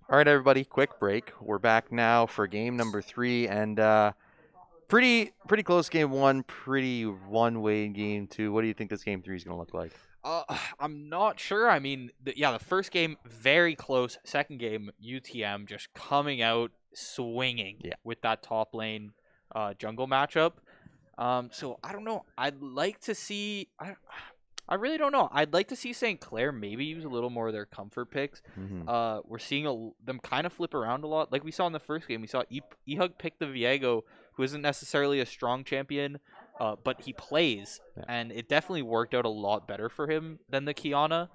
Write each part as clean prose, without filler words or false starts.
All right, everybody, quick break. We're back now for game number 3, and pretty close game 1, pretty one-way in game 2. What do you think this game 3 is going to look like? Uh, I'm not sure. I mean, the first game very close. Second game, UTM just coming out swinging Yeah, with that top lane jungle matchup. So I don't know. I'd like to see. I really don't know. I'd like to see St. Clair maybe use a little more of their comfort picks. hmm We're seeing them kind of flip around a lot, like we saw in the first game. We saw Ehug pick the Viego, who isn't necessarily a strong champion, but he plays, yeah, and it definitely worked out a lot better for him than the Kiana.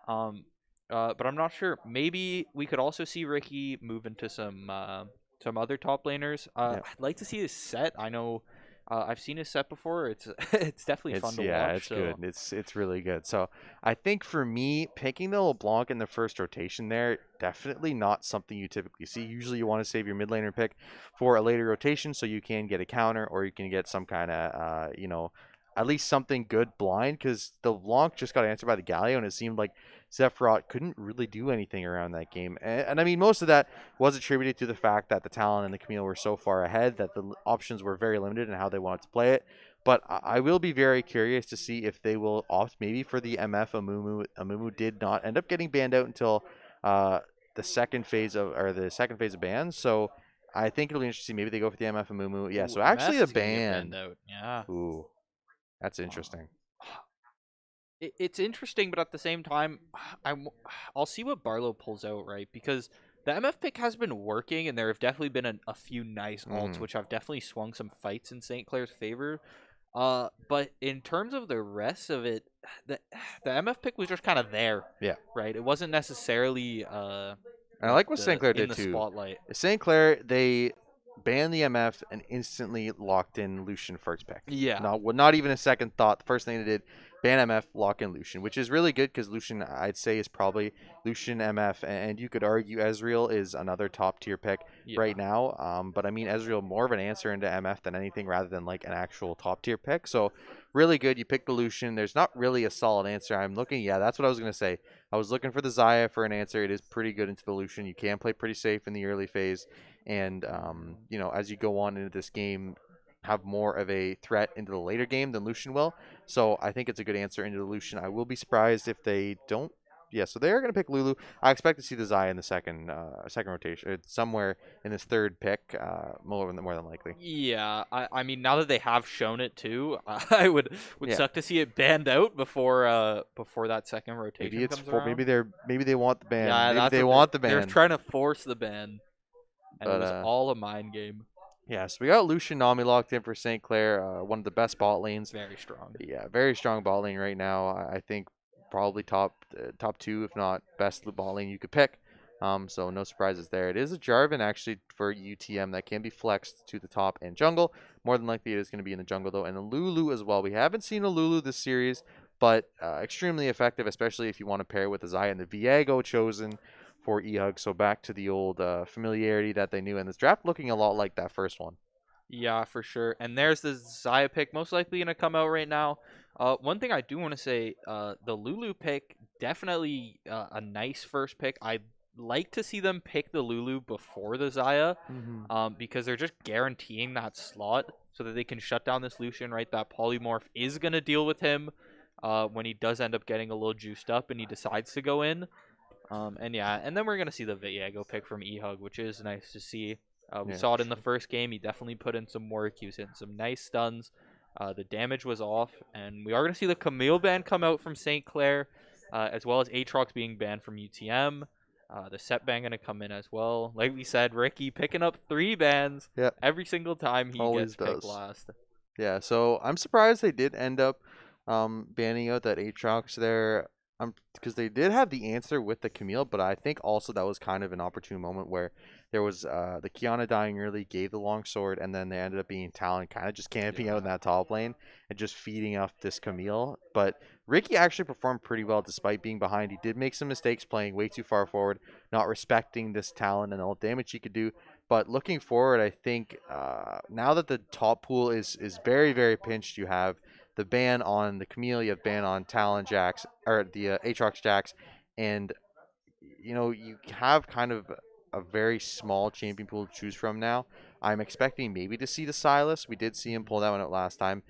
Um, but I'm not sure. Maybe we could also see Ricky move into some other top laners. yeah. I'd like to see his set. I know I've seen his set before. It's it's definitely fun It's to yeah, watch. it's good. So It's really good. So I think for me, picking the LeBlanc in the first rotation there, definitely not something you typically see. Usually, you want to save your mid laner pick for a later rotation so you can get a counter or you can get some kind of at least something good blind because the LeBlanc just got answered by the Galio and it seemed like Sephiroth couldn't really do anything around that game. And I mean, most of that was attributed to the fact that the Talon and the Camille were so far ahead that the options were very limited in how they wanted to play it. But I will be very curious to see if they will opt maybe for the MF Amumu. Amumu did not end up getting banned out until uh, the second phase of bans. So I think it'll be interesting. Maybe they go for the MF Amumu. Yeah. ooh, So actually MF a is gonna get banned ban. out. Yeah. Ooh, that's Um, interesting. it's interesting, but at the same time, I'll see what Barlow pulls out, right? Because the MF pick has been working, and there have definitely been a few nice alts, Mm-hmm. which have definitely swung some fights in St. Clair's favor. But in terms of the rest of it, the the MF pick was just kind of there, Yeah. right? It wasn't necessarily And I like like what St. the Clair in did the too. spotlight. St. Clair, they banned the MF and instantly locked in Lucian first pick. Yeah, Not even a second thought. The first thing they did, ban MF, lock in Lucian, which is really good because Lucian, I'd say, is probably Lucian MF, and you could argue Ezreal is another top tier pick yeah. right now. But I mean, Ezreal more of an answer into MF than anything rather than like an actual top tier pick. So really good. You pick the Lucian. There's not really a solid answer. I'm looking. Yeah, that's what I was gonna say. I was looking for the Zaya for an answer. It is pretty good into the Lucian. You can play pretty safe in the early phase, and as you go on into this game, have more of a threat into the later game than Lucian will. So I think it's a good answer into the Lucian. I will be surprised if they don't. Yeah, so they are going to pick Lulu. I expect to see the Zaya in the second rotation, somewhere in this third pick, more than likely. Yeah, I mean now that they have shown it too, I would Yeah, suck to see it banned out before that second maybe rotation it's comes for around. maybe they want the ban. Yeah, Maybe that's they what want the they're ban. trying to force the ban, and it But was all a mind game. yeah, so we got Lucian Nami locked in for St. Clair, one of the best bot lanes. Very strong. Yeah, very strong bot lane right now. I think probably top two, if not best bot lane you could pick. So no surprises there. It is a Jarvan actually for UTM that can be flexed to the top and jungle. More than likely it is going to be in the jungle though, and a Lulu as well. We haven't seen a Lulu this series, but extremely effective, especially if you want to pair with the Zaya and the Viego chosen for Ehug. So back to the old familiarity that they knew in this draft, looking a lot like that first one. Yeah, for sure. And there's the Zaya pick, most likely gonna come out right now. One thing I do want to say, the Lulu pick definitely a nice first pick. I like to see them pick the Lulu before the Zaya, Mm-hmm. because they're just guaranteeing that slot so that they can shut down this Lucian. Right, that polymorph is gonna deal with him, when he does end up getting a little juiced up and he decides to go in. And yeah, and then we're gonna see the Viego pick from Ehug, which is nice to see. We Yeah, saw for it in the sure. first game. He definitely put in some work. He was hitting some nice stuns. The damage was off, and we are gonna see the Camille ban come out from St. Clair, as well as Aatrox being banned from UTM. The set ban gonna come in as well. Like we said, Ricky picking up 3 bans Yeah, every single time he always gets picked does. last. Yeah, so I'm surprised they did end up banning out that Aatrox there. Because they did have the answer with the Camille, but I think also that was kind of an opportune moment where there was the Kiana dying early, gave the long sword, and then they ended up being Talon, kind of just camping out in Yeah. that top lane and just feeding off this Camille. But Ricky actually performed pretty well despite being behind. He did make some mistakes playing way too far forward, not respecting this Talon and all the damage he could do. But looking forward, I think now that the top pool is very very pinched, you have the ban on the Camille, you have ban on Talon Jax or the Aatrox Jax, and you have kind of a very small champion pool to choose from now. I'm expecting maybe to see the Silas. We did see him pull that one out last time.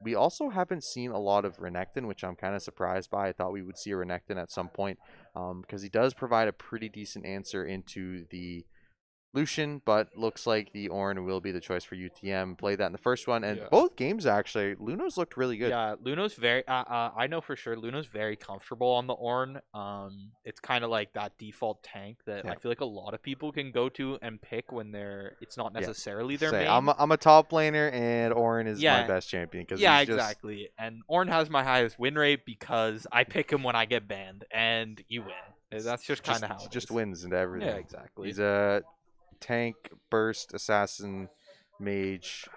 We also haven't seen a lot of Renekton, which I'm kind of surprised by. I thought we would see a Renekton at some point because he does provide a pretty decent answer into the Lucian, but looks like the Ornn will be the choice for UTM. Played that in the first one, and Yeah. both games actually, Luno's looked really good. Yeah, Luno's very. I know for sure Luno's very comfortable on the Ornn. It's kind of like that default tank that Yeah. I feel like a lot of people can go to and pick when it's not Yeah. necessarily their Say, main. I'm a top laner, and Ornn is my Yeah, best champion because yeah, he's just exactly. And Ornn has my highest win rate because I pick him when I get banned, and you win. That's just kind of how he it just is. wins into Yeah, everything. exactly. He's a tank, burst, assassin, mage,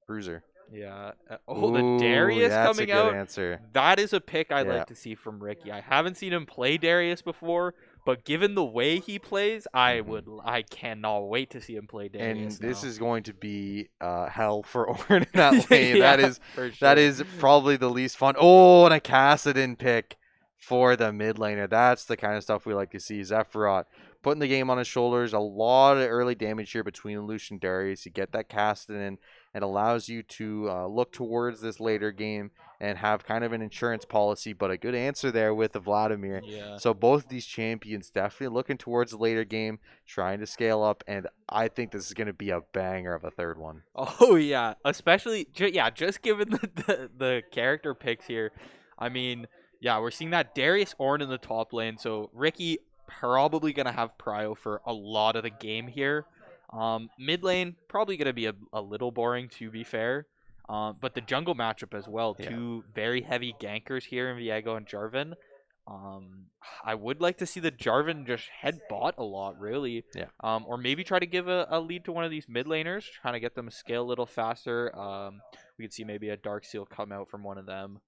bruiser. Yeah. The Ooh, Darius that's a coming good out. answer. That is a pick I'd Yeah. like to see from Ricky. I haven't seen him play Darius before, but given the way he plays, I cannot wait to see him play And Darius this now. is going to be hell for Ornn in that lane. Yeah, for That sure. is probably the least fun. Oh, and a Kassadin pick for the mid laner. That's the kind of stuff we like to see. Zephyros putting the game on his shoulders. A lot of early damage here between Lucian and Darius. You get that Kassadin in, and allows you to look towards this later game and have kind of an insurance policy, but a good answer there with the Vladimir. Yeah. So both of these champions definitely looking towards the later game, trying to scale up, and I think this is going to be a banger of a third one. Oh yeah, especially just given the character picks here. I mean, yeah, we're seeing that Darius Ornn in the top lane, so Ricky probably gonna have prio for a lot of the game here. Mid lane probably gonna be a little boring to be fair. But the jungle matchup as well, Yeah. two very heavy gankers here in Viego and Jarvan. Um, I would like to see the Jarvan just head bot a lot, really. Yeah. Or maybe try to give a lead to one of these mid laners, trying to get them to scale a little faster. We could see maybe a Dark Seal come out from one of them.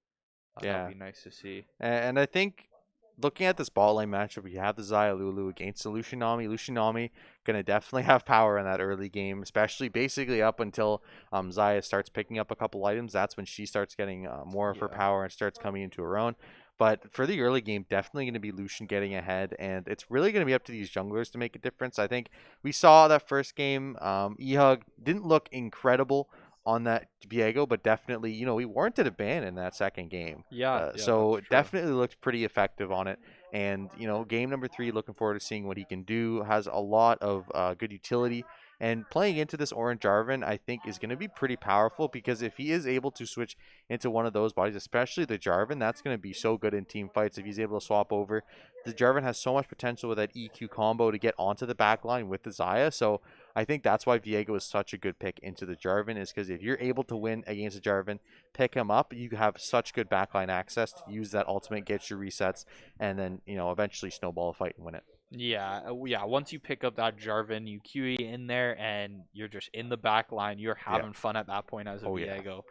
That Yeah. would be nice to see. And I think looking at this bot lane matchup, we have the Xayah Lulu against the Lucianami. Lucianami gonna definitely have power in that early game, especially basically up until Xayah starts picking up a couple items. That's when she starts getting more of her Yeah. power and starts coming into her own. But for the early game, definitely going to be Lucian getting ahead, and it's really going to be up to these junglers to make a difference. I think we saw that first game. Ehug didn't look incredible on that Viego, but definitely, we warranted a ban in that second game. Yeah, So that's true. definitely looked pretty effective on it. And, game number 3, looking forward to seeing what he can do. Has a lot of good utility. And playing into this Orange Jarvan, I think, is going to be pretty powerful because if he is able to switch into one of those bodies, especially the Jarvan, that's going to be so good in team fights if he's able to swap over. The Jarvan has so much potential with that EQ combo to get onto the back line with the Xayah. So I think that's why Viego is such a good pick into the Jarvan, is because if you're able to win against a Jarvan, pick him up, you have such good backline access to use that ultimate, get your resets, and then, eventually snowball a fight and win it. Yeah. Once you pick up that Jarvan, you QE in there, and you're just in the back line. You're Yeah. having fun at that point as a Oh, yeah. Viego.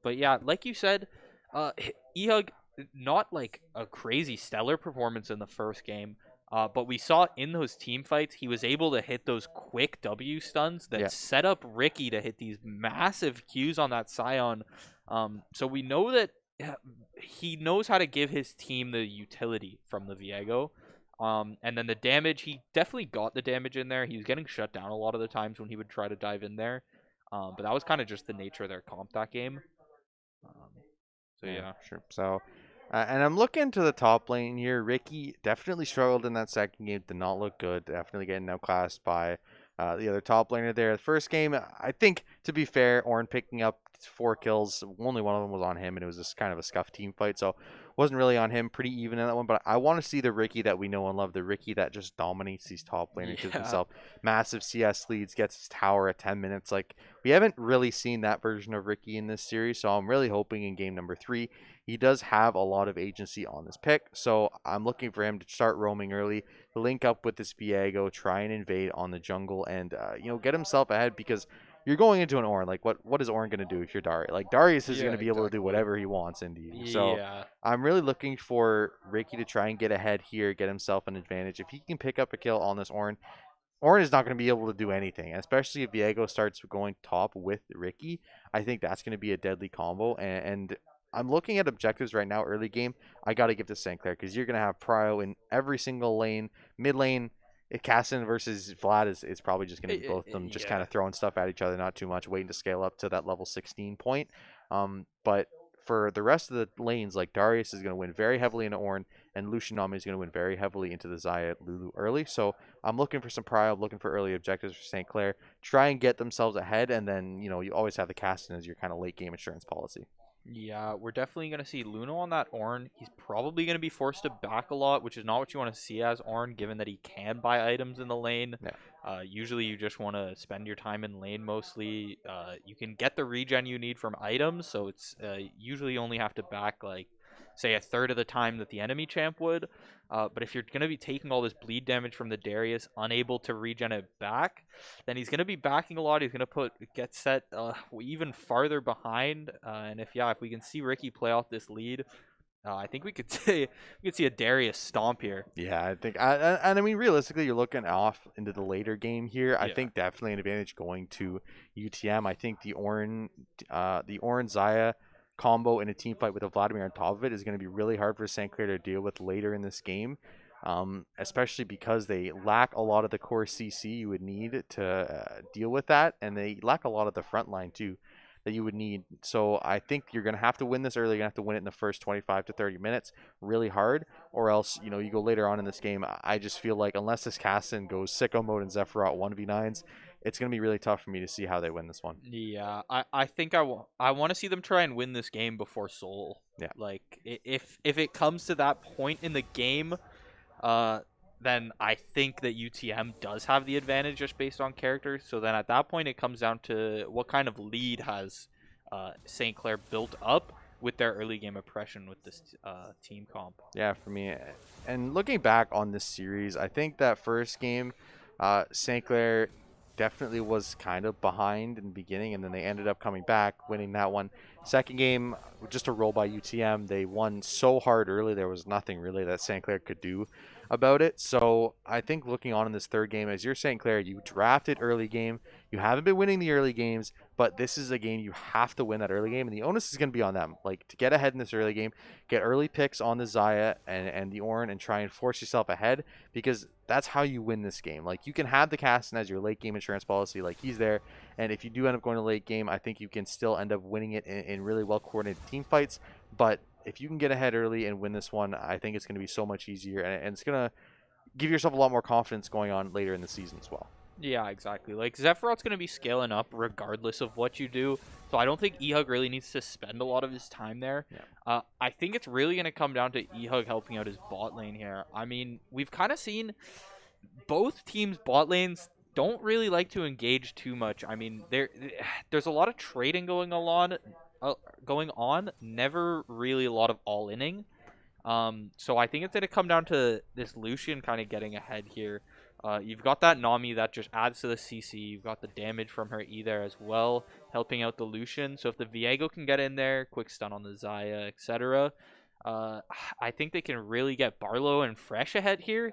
But yeah, like you said, Ehug, not like a crazy stellar performance in the first game. But we saw in those team fights, he was able to hit those quick W stuns that Yeah. set up Ricky to hit these massive Qs on that Scion. So we know that he knows how to give his team the utility from the Viego. And then the damage, he definitely got the damage in there. He was getting shut down a lot of the times when he would try to dive in there. But that was kind of just the nature of their comp that game. So yeah. Sure. So, and I'm looking to the top lane here. Ricky definitely struggled in that second game. Did not look good. Definitely getting outclassed by the other top laner there. The first game, I think, to be fair, Ornn picking up 4 kills. Only one of them was on him, and it was just kind of a scuff team fight. So, wasn't really on him. Pretty even in that one. But I want to see the Ricky that we know and love. The Ricky that just dominates these top laners. Gives himself massive CS leads. Gets his tower at 10 minutes. Like, we haven't really seen that version of Ricky in this series. So, I'm really hoping in game number 3 he does have a lot of agency on this pick, so I'm looking for him to start roaming early, link up with this Viego, try and invade on the jungle, and get himself ahead because you're going into an Ornn. Like, what is Ornn going to do if you're Darius? Like, Darius is going to be able to do whatever he wants into you. So Yeah. I'm really looking for Ricky to try and get ahead here, get himself an advantage. If he can pick up a kill on this Ornn, Ornn is not going to be able to do anything, especially if Viego starts going top with Ricky. I think that's going to be a deadly combo, and I'm looking at objectives right now, early game. I got to give to St. Clair because you're going to have prio in every single lane. Mid lane, Cassin versus Vlad is probably just going to be both of them just kind Yeah. of throwing stuff at each other, not too much, waiting to scale up to that level 16 point. But for the rest of the lanes, like Darius is going to win very heavily into Ornn, and Lucian Nami is going to win very heavily into the Xayah Lulu early. So I'm looking for some prio, I'm looking for early objectives for St. Clair, try and get themselves ahead, and then you always have the Cassin as your kind of late game insurance policy. Yeah, we're definitely going to see Luno on that Ornn. He's probably going to be forced to back a lot, which is not what you want to see as Ornn, given that he can buy items in the lane. Yeah. Usually, you just want to spend your time in lane mostly. You can get the regen you need from items, so it's usually you only have to back, like, say, a third of the time that the enemy champ would. But if you're going to be taking all this bleed damage from the Darius, unable to regen it back, then he's going to be backing a lot. He's going to get set even farther behind. And if we can see Ricky play off this lead, I think we could see a Darius stomp here. Yeah, I think, and I mean, realistically, you're looking off into the later game here. I Yeah. think definitely an advantage going to UTM. I think the Ornn Xayah combo in a team fight with a Vladimir on top of it is going to be really hard for St. Clair to deal with later in this game, especially because they lack a lot of the core CC you would need to deal with that, and they lack a lot of the front line too that you would need. So I think you're going to have to win this early. You're going to have to win it in the first 25 to 30 minutes really hard, or else, you go later on in this game. I just feel like unless this Cassin goes sicko mode and Zephyros 1v9s, it's going to be really tough for me to see how they win this one. Yeah, I think I want to see them try and win this game before Seoul. Yeah. Like if it comes to that point in the game, uh, then I think that UTM does have the advantage just based on characters. So then at that point, it comes down to what kind of lead has St. Clair built up with their early game oppression with this team comp. Yeah, for me. And looking back on this series, I think that first game, St. Clair definitely was kind of behind in the beginning, and then they ended up coming back, winning that one. Second game, just a roll by UTM. They won so hard early, there was nothing really that St. Clair could do about it. So I think looking on in this third game, as you're St. Clair, you drafted early game. You haven't been winning the early games, but this is a game you have to win that early game, and the onus is going to be on them. Like, to get ahead in this early game, get early picks on the Xayah and the Ornn and try and force yourself ahead, because that's how you win this game. Like, you can have the Cassin as your late game insurance policy, like he's there, and if you do end up going to late game, I think you can still end up winning it in really well coordinated team fights. But if you can get ahead early and win this one, I think it's going to be so much easier, and it's going to give yourself a lot more confidence going on later in the season as well. Yeah, exactly. Like Zephyros going to be scaling up regardless of what you do. So I don't think Ehug really needs to spend a lot of his time there. Yeah. I think it's really going to come down to Ehug helping out his bot lane here. I mean, we've kind of seen both teams' bot lanes don't really like to engage too much. I mean, there's a lot of trading going on, never really a lot of all-inning. So I think it's gonna come down to this Lucian kind of getting ahead here. You've got that Nami that just adds to the CC. You've got the damage from her E there as well, helping out the Lucian. So if the Viego can get in there, quick stun on the Xayah, etc. I think they can really get Barlow and Fresh ahead here,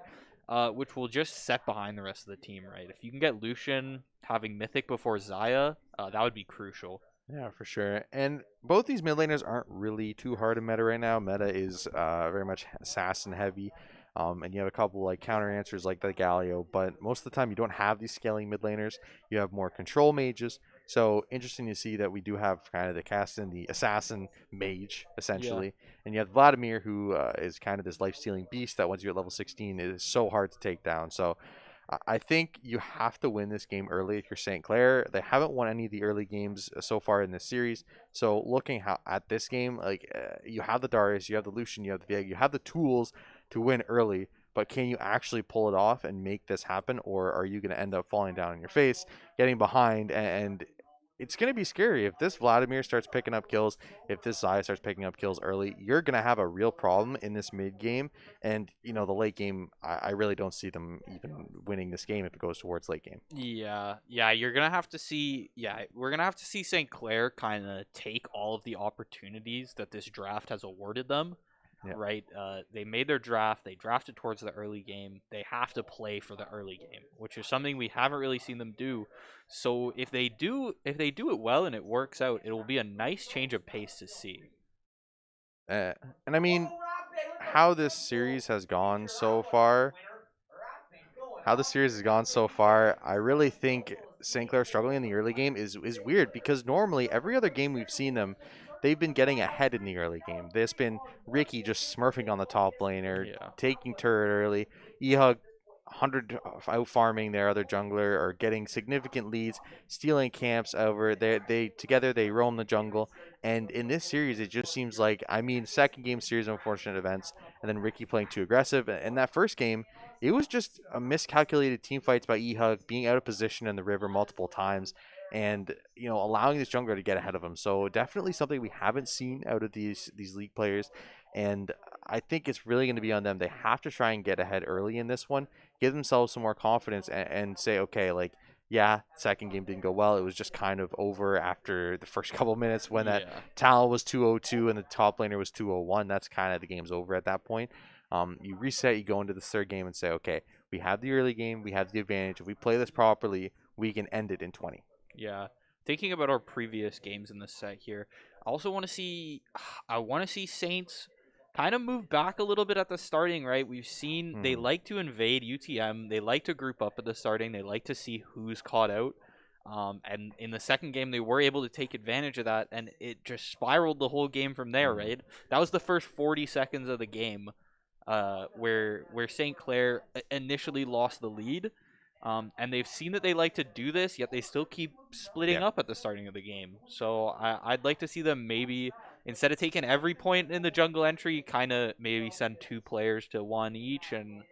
which will just set behind the rest of the team, right? If you can get Lucian having Mythic before Xayah, that would be crucial. Yeah, for sure. And both these mid laners aren't really too hard in meta right now. Meta is very much assassin heavy. And you have a couple like counter answers like the Galio, but most of the time you don't have these scaling mid laners. You have more control mages. So interesting to see that we do have kind of the Cassin, the assassin mage, essentially. And you have Vladimir, who is kind of this life stealing beast that once you're at level 16 is so hard to take down. So I think you have to win this game early if you're St. Clair. They haven't won any of the early games so far in this series. So looking at this game, like you have the Darius, you have the Lucian, you have the Vieg, you have the tools to win early. But can you actually pull it off and make this happen, or are you going to end up falling down on your face, getting behind, and it's going to be scary if this Vladimir starts picking up kills, if this Xayah starts picking up kills early, you're going to have a real problem in this mid game. And, the late game, I really don't see them even winning this game if it goes towards late game. Yeah, you're gonna have to see. Yeah, we're gonna have to see St. Clair kind of take all of the opportunities that this draft has awarded them. Yeah. Right? They made their draft. They drafted towards the early game. They have to play for the early game, which is something we haven't really seen them do. So if they do it well and it works out, it will be a nice change of pace to see. And I mean, how this series has gone so far, how the series has gone so far, I really think St. Clair struggling in the early game is weird because normally every other game we've seen them, they've been getting ahead in the early game. There's been Ricky just smurfing on the top lane or Yeah. taking turret early. Ehug 100 out farming their other jungler or getting significant leads, stealing camps over. They together they roam the jungle. And in this series, it just seems like, I mean, second game series of unfortunate events, and then Ricky playing too aggressive. And that first game, it was just a miscalculated team fights by Ehug, being out of position in the river multiple times, and allowing this jungler to get ahead of him. So definitely something we haven't seen out of these league players, and I think it's really going to be on them. They have to try and get ahead early in this one, give themselves some more confidence, and say, okay, like, yeah, second game didn't go well. It was just kind of over after the first couple minutes when that Yeah. Tal was 202 and the top laner was 201. That's kind of the game's over at that point. You reset, you go into the third game and say, okay, we have the early game, we have the advantage. If we play this properly, we can end it in 20. Yeah. Thinking about our previous games in this set here, I also want to see I want to see Saints kind of move back a little bit at the starting, right? We've seen they Hmm. like to invade UTM, they like to group up at the starting, they like to see who's caught out. And in the second game, they were able to take advantage of that, and it just spiraled the whole game from there, Hmm. right? That was the first 40 seconds of the game, where St. Clair initially lost the lead, and they've seen that they like to do this, yet they still keep splitting Yeah. up at the starting of the game. So I'd like to see them maybe, instead of taking every point in the jungle entry, kind of maybe send two players to one each, and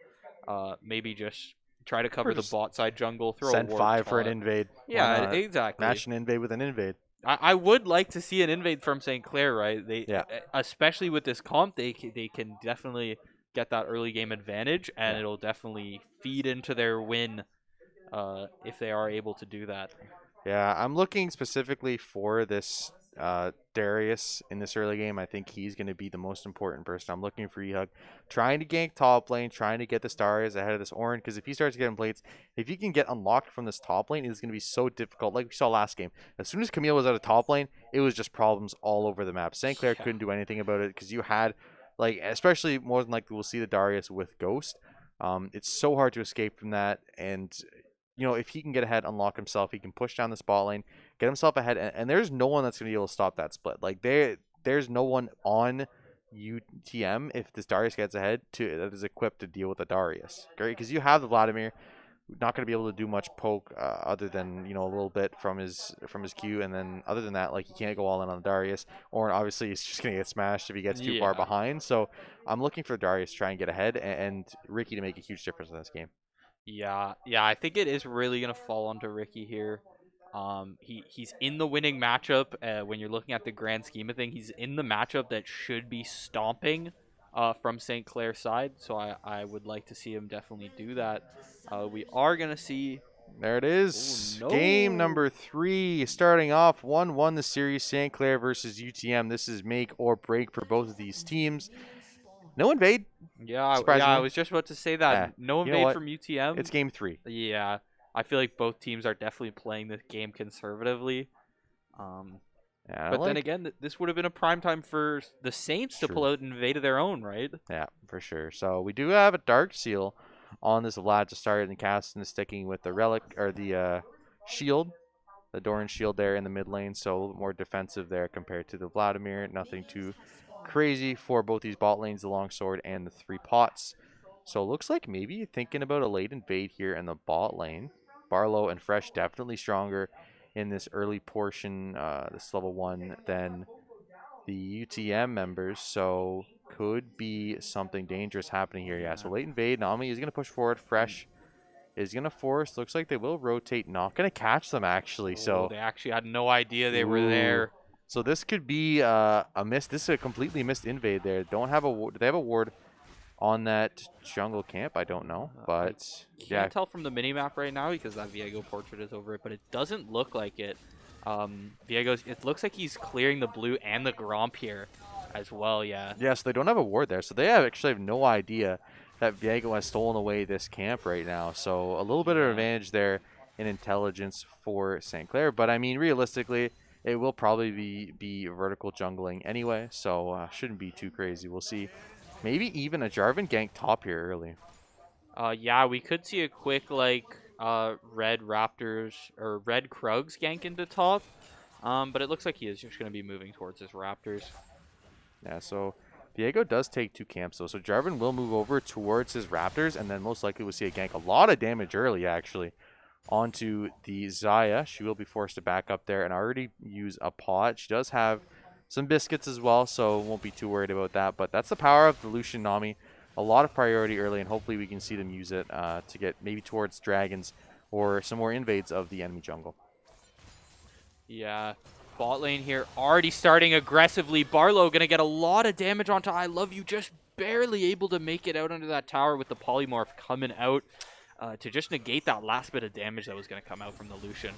maybe just try to Or cover the just bot side jungle, throw a send ward 5 for an taunt. invade. Why Yeah, not? exactly. Match an invade with an invade. I would like to see an invade from St. Clair, right? Yeah. Especially with this comp, they can definitely get that early game advantage, and Yeah. it'll definitely feed into their win if they are able to do that. Yeah, I'm looking specifically for this Darius in this early game. I think he's going to be the most important person. I'm looking for Ehug, trying to gank top lane, trying to get the stars ahead of this Orin, because if he starts getting plates, if he can get unlocked from this top lane, it's going to be so difficult. Like we saw last game, as soon as Camille was out of top lane, it was just problems all over the map. St. Clair Yeah. couldn't do anything about it because you had, like, especially more than likely, we'll see the Darius with Ghost. It's so hard to escape from that, and if he can get ahead, unlock himself, he can push down the spot lane, get himself ahead, and there's no one that's gonna be able to stop that split. Like there's no one on UTM if this Darius gets ahead that is equipped to deal with the Darius. Great, because you have the Vladimir, not gonna be able to do much poke other than a little bit from his Q, and then other than that, like he can't go all in on the Darius, or obviously he's just gonna get smashed if he gets too far Yeah. behind. So I'm looking for Darius to try and get ahead, and Ricky to make a huge difference in this game. Yeah, I think it is really gonna fall onto Ricky here. He's in the winning matchup. When you're looking at the grand scheme of thing, he's in the matchup that should be stomping, from St. Clair's side. So I would like to see him definitely do that. We are gonna see. There it Oh is. Game no! number 3. Starting off 1-1 the series. St. Clair versus UTM. This is make or break for both of these teams. No invade, Yeah, I surprisingly. was just about to say that. No You know invade what? from UTM. It's game 3. Yeah, I feel like both teams are definitely playing this game conservatively. Um, Yeah, But then like, again, this would have been a prime time for the Saints it's to pull true. out and invade of their own, right? Yeah, for sure. So we do have a Dark Seal on this Vlad to start and cast and sticking with the Relic, or the Shield. The Doran Shield there in the mid lane, so a little more defensive there compared to the Vladimir. Nothing too crazy for both these bot lanes, the longsword and the 3 pots. So it looks like maybe thinking about a late invade here in the bot lane. Barlow and Fresh definitely stronger in this early portion, this level 1, than the UTM members. So could be something dangerous happening here. Yeah, so Yeah. late invade. Nami is going to push forward. Fresh is going to force. Looks like they will rotate. Not going to catch them, actually. Oh, So, they actually had no idea they were ooh. there. So this could be a miss. This is a completely missed invade there. Don't have a do they have a ward on that jungle camp? I don't know, I but yeah, can't tell from the minimap right now because that Viego portrait is over it, but it doesn't look like it. Viego's. It looks like he's clearing the blue and the Gromp here, as well. Yeah. yes, they don't have a ward there, so they actually have no idea that Viego has stolen away this camp right now. So a little bit of Yeah. advantage there in intelligence for St. Clair, but I mean realistically, it will probably be vertical jungling anyway, so shouldn't be too crazy. We'll see. Maybe even a Jarvan gank top here early. Yeah, we could see a quick like red Raptors or red Krugs gank into top. But it looks like he is just going to be moving towards his Raptors. Yeah, so Viego does take 2 camps though. So Jarvan will move over towards his Raptors, and then most likely we'll see a gank. A lot of damage early, actually, onto the Xayah. She will be forced to back up there and already use a pot. She does have some biscuits as well, so won't be too worried about that. But that's the power of the Lucian Nami. A lot of priority early, and hopefully we can see them use it to get maybe towards dragons or some more invades of the enemy jungle. Yeah, bot lane here already starting aggressively. Barlow going to get a lot of damage onto I Love You, just barely able to make it out under that tower with the polymorph coming out to just negate that last bit of damage that was going to come out from the Lucian.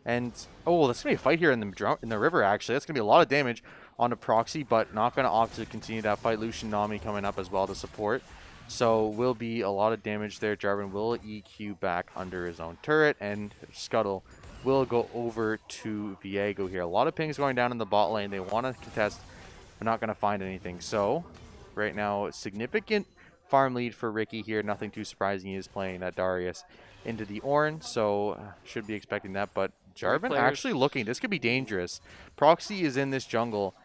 And, oh, that's going to be a fight here in the river, actually. That's going to be a lot of damage on the proxy, but not going to opt to continue that fight. Lucian Nami coming up as well to support. So will be a lot of damage there. Jarvan will EQ back under his own turret, and Scuttle will go over to Viego here. A lot of pings going down in the bot lane. They want to contest, but not going to find anything. So right now, significant farm lead for Ricky here. Nothing too surprising. He is playing that Darius into the Ornn, so should be expecting that. But Jarvan actually looking. This could be dangerous. Proxy is in this jungle.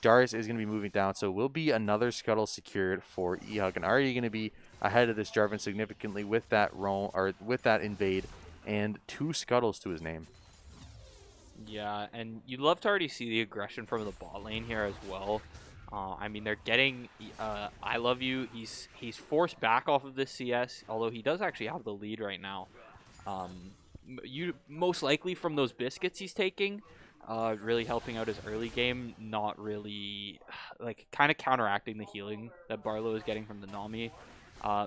Darius is going to be moving down, so will be another Scuttle secured for Ehug, and already going to be ahead of this Jarvan significantly with that roam or with that invade, and 2 Scuttles to his name. Yeah, and you'd love to already see the aggression from the bot lane here as well. I mean, they're getting I Love You. He's forced back off of this CS, although he does actually have the lead right now. You most likely from those biscuits he's taking. Really helping out his early game, not really, like, kind of counteracting the healing that Barlow is getting from the Nami.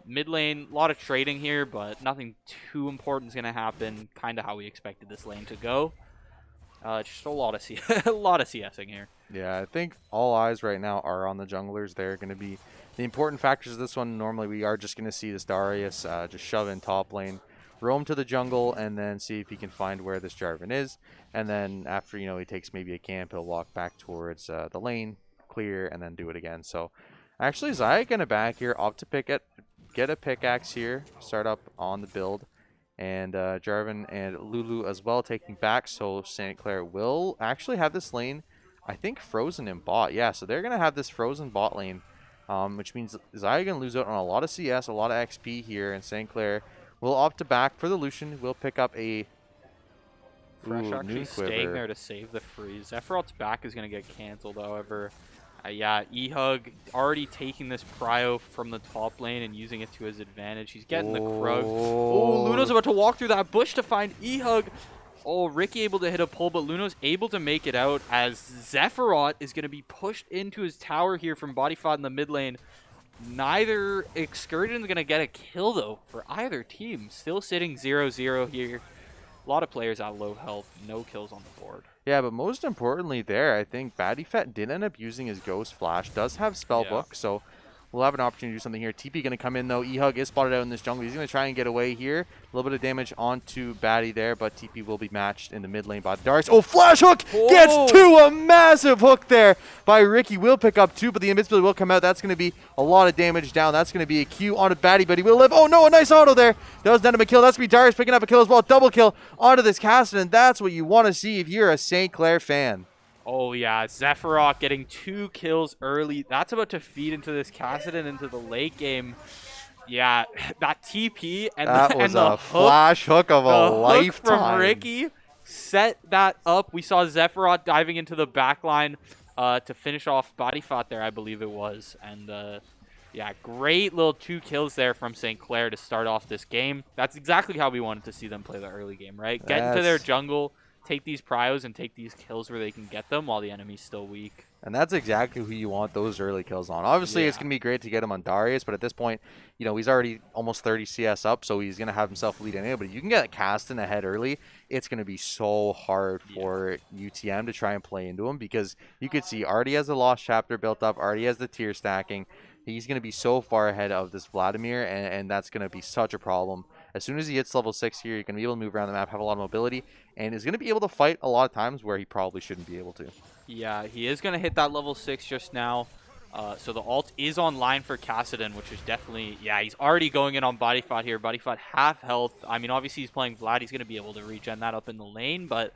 Mid lane, a lot of trading here, but nothing too important is going to happen, kind of how we expected this lane to go. Just a lot of a lot of CSing here. Yeah, I think all eyes right now are on the junglers. They're going to be the important factors of this one. Normally we are just going to see this Darius just shove in top lane, roam to the jungle, and then see if he can find where this Jarvan is. And then after, you know, he takes maybe a camp, he'll walk back towards the lane, clear, and then do it again. So actually, Xayah going to back here, opt to get a pickaxe here, start up on the build. And Jarvan and Lulu as well taking back. So St. Clair will actually have this lane, I think, frozen in bot. Yeah, so they're going to have this frozen bot lane, which means Xayah going to lose out on a lot of CS, a lot of XP here. And St. Clair will opt to back for the Lucian. We'll pick up a Fresh actually staying there to save the freeze. Sephiroth's back is going to get canceled, however. Yeah, Ehug already taking this prio from the top lane and using it to his advantage. He's getting the Krug. Oh, Luno's about to walk through that bush to find Ehug. Oh, Ricky able to hit a pull, but Luno's able to make it out as Sephiroth is going to be pushed into his tower here from Bodyfod in the mid lane. Neither Excursion is going to get a kill, though, for either team. Still sitting 0-0 here. A lot of players at low health, no kills on the board. Yeah, but most importantly there, I think Bodyfet did end up using his Ghost Flash. Does have Spellbook, so we'll have an opportunity to do something here. TP going to come in, though. Ehug is spotted out in this jungle. He's going to try and get away here. A little bit of damage onto Batty there, but TP will be matched in the mid lane by Darius. Oh, Flash Hook! Gets 2! A massive hook there by Ricky. Will pick up 2, but the invincibility will come out. That's going to be a lot of damage down. That's going to be a Q onto Batty, but he will live. Oh, no, a nice auto there. Does net him a kill. That's going to be Darius picking up a kill as well. Double kill onto this Castle, and that's what you want to see if you're a St. Clair fan. Oh, yeah. Sephiroth getting 2 kills early. That's about to feed into this Kassadin into the late game. Yeah, that TP and that was a flash hook of a lifetime. From Ricky set that up. We saw Sephiroth diving into the backline to finish off Bodyfot there, I believe it was. And yeah, great little 2 kills there from St. Clair to start off this game. That's exactly how we wanted to see them play the early game, right? Get into their jungle, take these prios, and take these kills where they can get them while the enemy's still weak. And that's exactly who you want those early kills on. Obviously, it's going to be great to get him on Darius, but at this point, you know, he's already almost 30 CS up, so he's going to have himself lead anyway. But if you can get Caston ahead early, it's going to be so hard for UTM to try and play into him, because you could see already has a Lost Chapter built up, already has the tier stacking. He's going to be so far ahead of this Vladimir, and that's going to be such a problem. As soon as he hits level 6 here, you're going to be able to move around the map, have a lot of mobility, and is going to be able to fight a lot of times where he probably shouldn't be able to. Yeah, he is going to hit that level 6 just now. So the ult is online for Kassadin, which is definitely, yeah, he's already going in on Bodyfot here. Bodyfot half health. I mean, obviously he's playing Vlad. He's going to be able to regen that up in the lane, but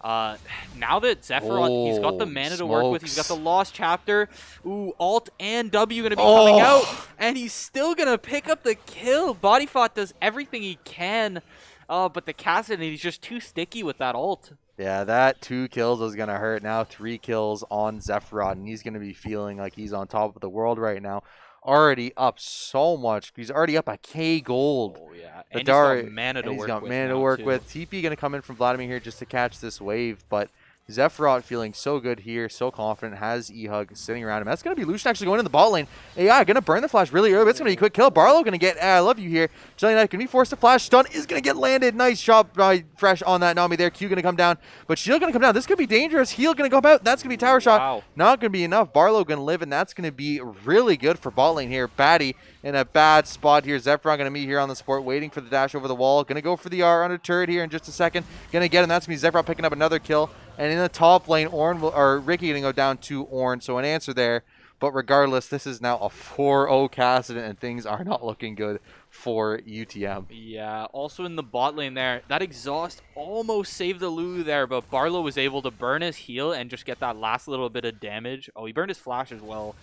now that Zephyr, he's got the Holy mana to work with. He's got the smokes. Lost Chapter. Ooh, Alt and W going to be coming out, Oh! and he's still going to pick up the kill. Bodyfot does everything he can, but the Kassadin, he's just too sticky with that ult. Yeah, that 2 kills is going to hurt. Now 3 kills on Zephyr, and he's going to be feeling like he's on top of the world right now. Already up so much. He's already up a K gold. Oh, yeah. The And Dari, he's got mana to and he's work got with mana to now, work too. with. TP going to come in from Vladimir here just to catch this wave, but Zephyr feeling so good here, so confident, has E-Hug sitting around him. That's going to be Lucian actually going in the bot lane. AI going to burn the flash really early, but it's going to be a quick kill. Barlow going to get, I love you here. Jelly Knight going to be forced to flash. Stun is going to get landed. Nice shot by Fresh on that Nami there. Q going to come down, but Shield going to come down. This could be dangerous. Heal going to go out. That's going to be tower shot. Wow. Not going to be enough. Barlow going to live, and that's going to be really good for bot lane here. Batty in a bad spot here. Zephyr going to meet here on the support, waiting for the dash over the wall. Going to go for the R under turret here in just a second. Going to get him. That's going to be Zephyr picking up another kill. And in the top lane, Ricky going to go down to Ornn, so an answer there. But regardless, this is now a 4-0 Kassadin, and things are not looking good for UTM. Yeah, also in the bot lane there, that exhaust almost saved the Lulu there, but Barlow was able to burn his heal and just get that last little bit of damage. Oh, he burned his flash as well,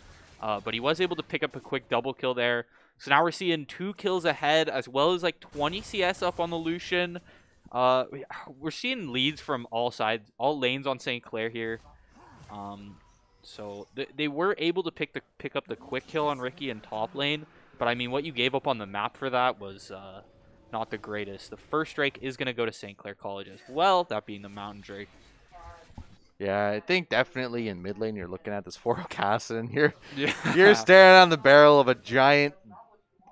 but he was able to pick up a quick double kill there. So now we're seeing 2 kills ahead, as well as like 20 CS up on the Lucian. We're seeing leads from all sides, all lanes on St. Clair here. So they were able to pick up the quick kill on Ricky in top lane, but I mean, what you gave up on the map for that was not the greatest. The first strike is going to go to St. Clair College as well, that being the Mountain Drake. Yeah, I think definitely in mid lane you're looking at this 4-0 Kassadin. You're Yeah. staring on the barrel of a giant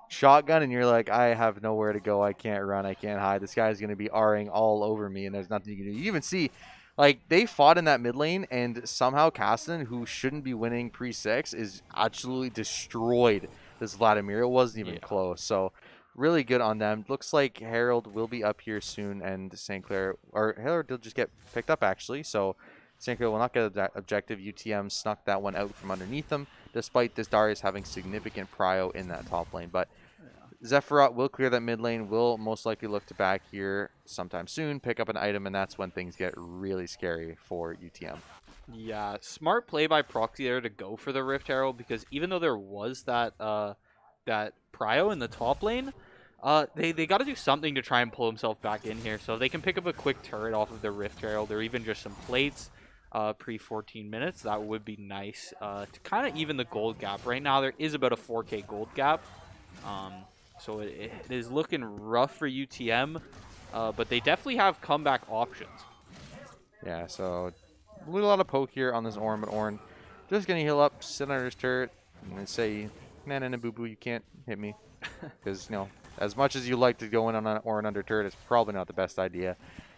shotgun, and you're like, I have nowhere to go. I can't run. I can't hide. This guy's going to be R-ing all over me, and there's nothing you can do. You even see, like, they fought in that mid lane, and somehow Kassadin, who shouldn't be winning pre-6, is absolutely destroyed this Vladimir. It wasn't even close. So really good on them. Looks like Herald will be up here soon, and St. Clair, or Herald will just get picked up, actually. So St. Clair will not get that objective. UTM snuck that one out from underneath them, despite this Darius having significant prio in that top lane. But Zephyr will clear that mid lane, will most likely look to back here sometime soon, pick up an item, and that's when things get really scary for UTM. Yeah, smart play by Proxy there to go for the Rift Herald, because even though there was that that prio in the top lane, they got to do something to try and pull himself back in here. So if they can pick up a quick turret off of the Rift Herald, or even just some plates pre 14 minutes, that would be nice to kind of even the gold gap. Right now there is about a 4K gold gap, so it is looking rough for UTM, but they definitely have comeback options. Yeah, so a lot of poke here on this Ornn, but Ornn just going to heal up, sit under his turret, and say, nah, nah, nah, boo-boo, you can't hit me. Because, you know, as much as you like to go in on an Ornn under turret, it's probably not the best idea.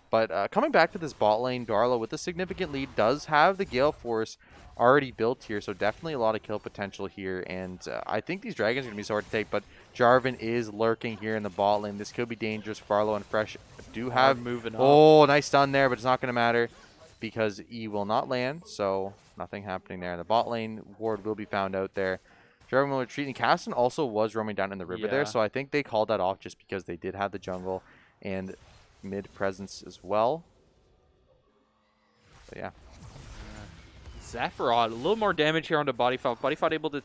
But coming back to this bot lane, Darla with a significant lead does have the Gale Force already built here, so definitely a lot of kill potential here. And I think these dragons are going to be so hard to take, but Jarvan is lurking here in the bot lane. This could be dangerous. Barlow and Fresh do have... moving up. Oh, nice stun there, but it's not going to matter because E will not land, so nothing happening there. In the bot lane, Ward will be found out there. Jarvan will retreat, and Kassadin also was roaming down in the river there, so I think they called that off just because they did have the jungle and mid presence as well. But yeah. Zephyr, a little more damage here onto Bodyfot. Bodyfot able to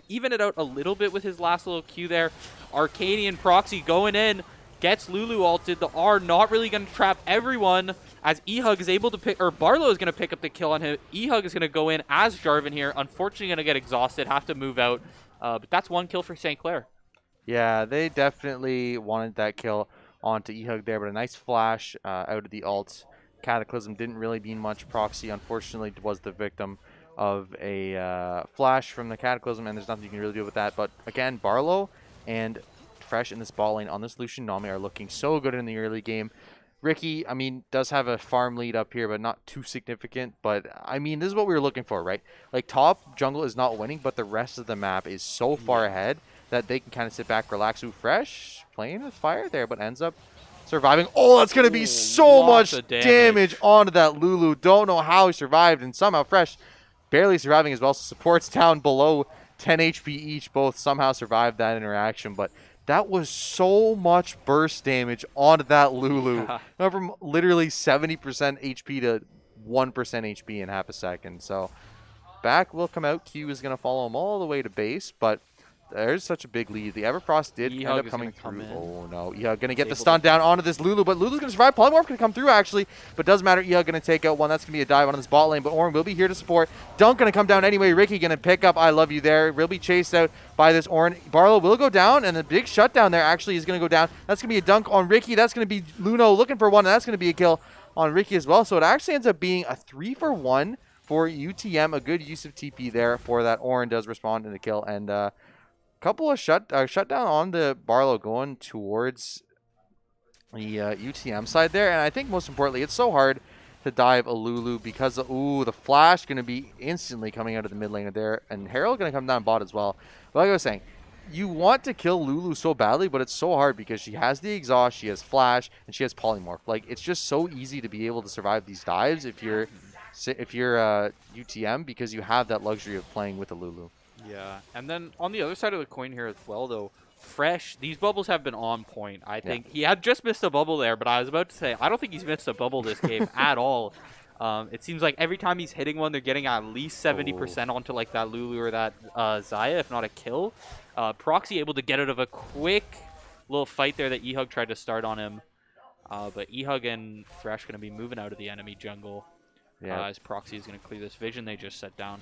even it out a little bit with his last little Q there. Arcadian Proxy going in, gets Lulu ulted. The R not really going to trap everyone, as E-Hug is able to pick, or Barlow is going to pick up the kill on him. E-Hug is going to go in as Jarvan here. Unfortunately going to get exhausted, have to move out. But that's 1 kill for St. Clair. Yeah, they definitely wanted that kill onto E-Hug there, but a nice flash out of the ult. Cataclysm didn't really mean much. Proxy, unfortunately, was the victim of a flash from the Cataclysm, and there's nothing you can really do with that. But again, Barlow and Fresh in this ball lane on this Lucian Nami are looking so good in the early game. Ricky, I mean, does have a farm lead up here, but not too significant. But, I mean, this is what we were looking for, right? Like, top jungle is not winning, but the rest of the map is so far ahead that they can kind of sit back, relax. Ooh, Fresh playing with fire there, but ends up surviving. Oh, that's going to be so much damage onto that Lulu. Don't know how he survived, and somehow Fresh barely surviving as well. So supports down below 10 HP each, both somehow survived that interaction. But that was so much burst damage onto that Lulu. Yeah. Went from literally 70% HP to 1% HP in half a second. So back will come out. Q is going to follow him all the way to base, but there's such a big lead. The Everfrost did end up coming through. Oh, no. Ehug going to get the stun down onto this Lulu, but Lulu's going to survive. Polymorph going to come through, actually, but doesn't matter. Ehug going to take out one. That's going to be a dive on this bot lane, but Orin will be here to support. Dunk going to come down anyway. Ricky going to pick up I Love You there. Will be chased out by this Orin. Barlow will go down, and the big shutdown there actually is going to go down. That's going to be a dunk on Ricky. That's going to be Luno looking for one, and that's going to be a kill on Ricky as well. So it actually ends up being a 3-for-1 for UTM. A good use of TP there for that. Orin does respond in the kill, and couple of shutdown on the Barlow going towards the UTM side there. And I think most importantly, it's so hard to dive a Lulu because the flash going to be instantly coming out of the mid lane there. And Harold going to come down bot as well. But like I was saying, you want to kill Lulu so badly, but it's so hard because she has the exhaust, she has flash, and she has polymorph. Like, it's just so easy to be able to survive these dives if you're UTM, because you have that luxury of playing with a Lulu. Yeah, and then on the other side of the coin here as well, though, Fresh, these bubbles have been on point. I think he had just missed a bubble there, but I was about to say, I don't think he's missed a bubble this game at all. It seems like every time he's hitting one, they're getting at least 70% onto like that Lulu or that Xayah, if not a kill. Proxy able to get out of a quick little fight there that Ehug tried to start on him. But Ehug and Fresh going to be moving out of the enemy jungle. As Proxy is going to clear this vision they just set down.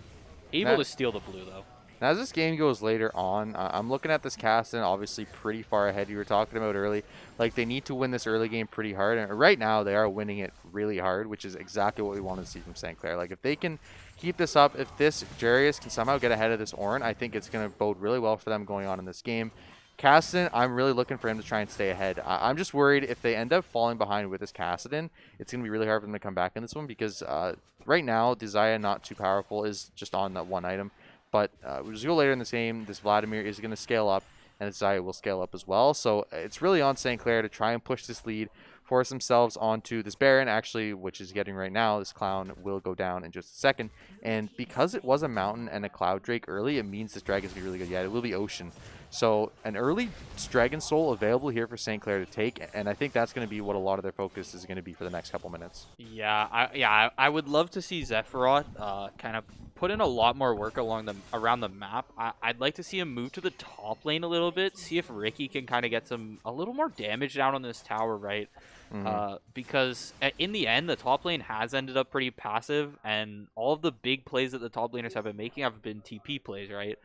Able to steal the blue, though. Now, as this game goes later on, I'm looking at this Caston obviously pretty far ahead. You were talking about early. Like, they need to win this early game pretty hard. And right now, they are winning it really hard, which is exactly what we want to see from St. Clair. Like, if they can keep this up, if this Jarius can somehow get ahead of this Orin, I think it's going to bode really well for them going on in this game. Caston, I'm really looking for him to try and stay ahead. I'm just worried if they end up falling behind with this Cassidon, it's going to be really hard for them to come back in this one because right now, the Xayah not too powerful is just on that one item. But we'll just go later in the game. This Vladimir is going to scale up, and this Xayah will scale up as well. So it's really on St. Clair to try and push this lead, force themselves onto this Baron, actually, which is getting right now. This Clown will go down in just a second. And because it was a Mountain and a Cloud Drake early, it means this Dragon's going to be really good. Yeah, it will be Ocean. So an early Dragon Soul available here for St. Clair to take, and I think that's going to be what a lot of their focus is going to be for the next couple minutes. Yeah, I would love to see Zephyroth kind of put in a lot more work around the map. I'd like to see him move to the top lane a little bit, see if Ricky can kind of get a little more damage down on this tower, right? Because in the end, the top lane has ended up pretty passive, and all of the big plays that the top laners have been making have been TP plays, right?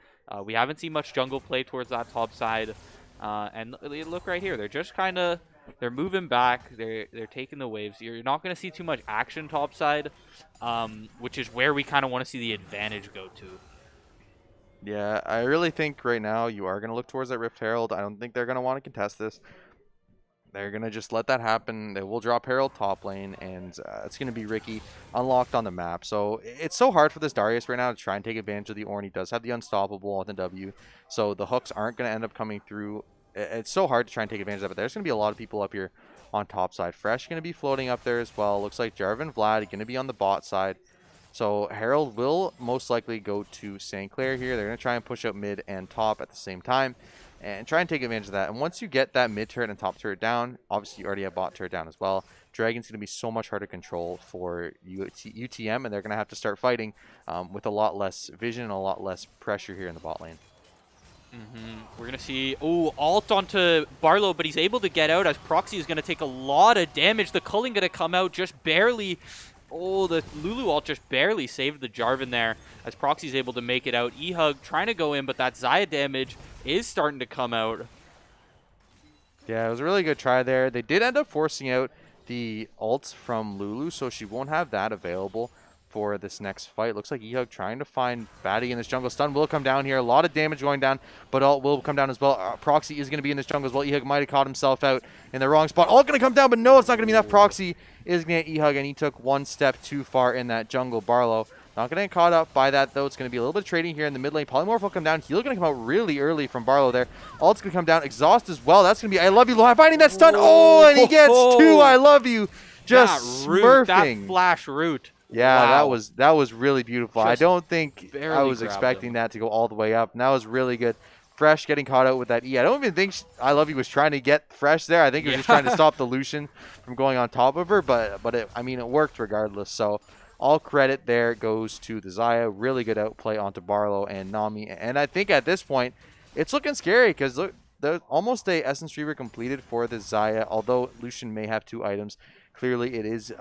We haven't seen much jungle play towards that top side, and look right here, they're just kind of moving back, they're taking the waves. You're not going to see too much action top side, which is where we kind of want to see the advantage go to. Yeah, I really think right now you are going to look towards that Rift Herald. I don't think they're going to want to contest this. They're going to just let that happen. They will drop Herald top lane, and it's going to be Ricky unlocked on the map. So it's so hard for this Darius right now to try and take advantage of the Ornn. He does have the Unstoppable on the W, so the hooks aren't going to end up coming through. It's so hard to try and take advantage of it. There's going to be a lot of people up here on top side. Fresh going to be floating up there as well. Looks like Jarvan Vlad going to be on the bot side. So Herald will most likely go to St. Clair here. They're going to try and push out mid and top at the same time and try and take advantage of that. And once you get that mid turret and top turret down, obviously you already have bot turret down as well. Dragon's going to be so much harder to control for UTM, and they're going to have to start fighting with a lot less vision and a lot less pressure here in the bot lane. We're going to see, ult onto Barlow, but he's able to get out as Proxy is going to take a lot of damage. The culling going to come out just barely. The Lulu ult just barely saved the Jarvan there as Proxy's able to make it out. Ehug trying to go in, but that Xayah damage is starting to come out. Yeah, it was a really good try there. They did end up forcing out the ult from Lulu, so she won't have that available for this next fight. Looks like Ehug trying to find Batty in this jungle. Stun will come down here. A lot of damage going down, but ult will come down as well. Proxy is going to be in this jungle as well. Ehug might have caught himself out in the wrong spot. Ult going to come down, but no, it's not going to be enough. Proxy is going to get Ehug, and he took one step too far in that jungle. Barlow not going to get caught up by that, though. It's going to be a little bit of trading here in the mid lane. Polymorph will come down. Heal going to come out really early from Barlow there. Ult's going to come down. Exhaust as well. That's going to be I Love You. Finding that stun. And he gets two I Love You. Just smurfing. That flash root Yeah, Wow. that was really beautiful. I Just don't think I barely was grabbed expecting him. that to go all the way up. And that was really good. Fresh getting caught out with that E. I don't even think I Love You was trying to get Fresh there. I think he was just trying to Yeah. stop the Lucian from going on top of her, but I mean it worked regardless. So all credit there goes to the Zaya. Really good outplay onto Barlow and Nami. And I think at this point it's looking scary because look, there's almost a Essence Reaver completed for the Zaya. Although Lucian may have 2 items, clearly it is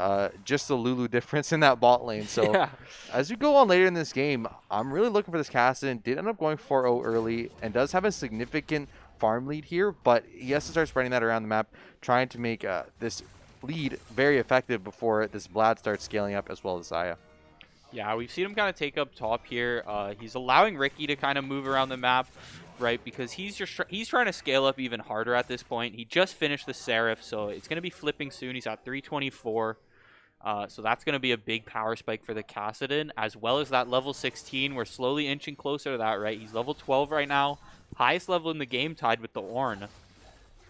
just the Lulu difference in that bot lane. So Yeah. as you go on later in this game, I'm really looking for this Kassadin. Did end up going 4-0 early and does have a significant farm lead here, but he has to start spreading that around the map, trying to make this lead very effective before this Vlad starts scaling up as well as Zaya. Yeah, we've seen him kind of take up top here. He's allowing Ricky to kind of move around the map, right? Because he's trying to scale up even harder at this point. He just finished the Seraph, so it's going to be flipping soon. He's at 324. So that's going to be a big power spike for the Kassadin, as well as that level 16. We're slowly inching closer to that, right? He's level 12 right now. Highest level in the game, tied with the Ornn.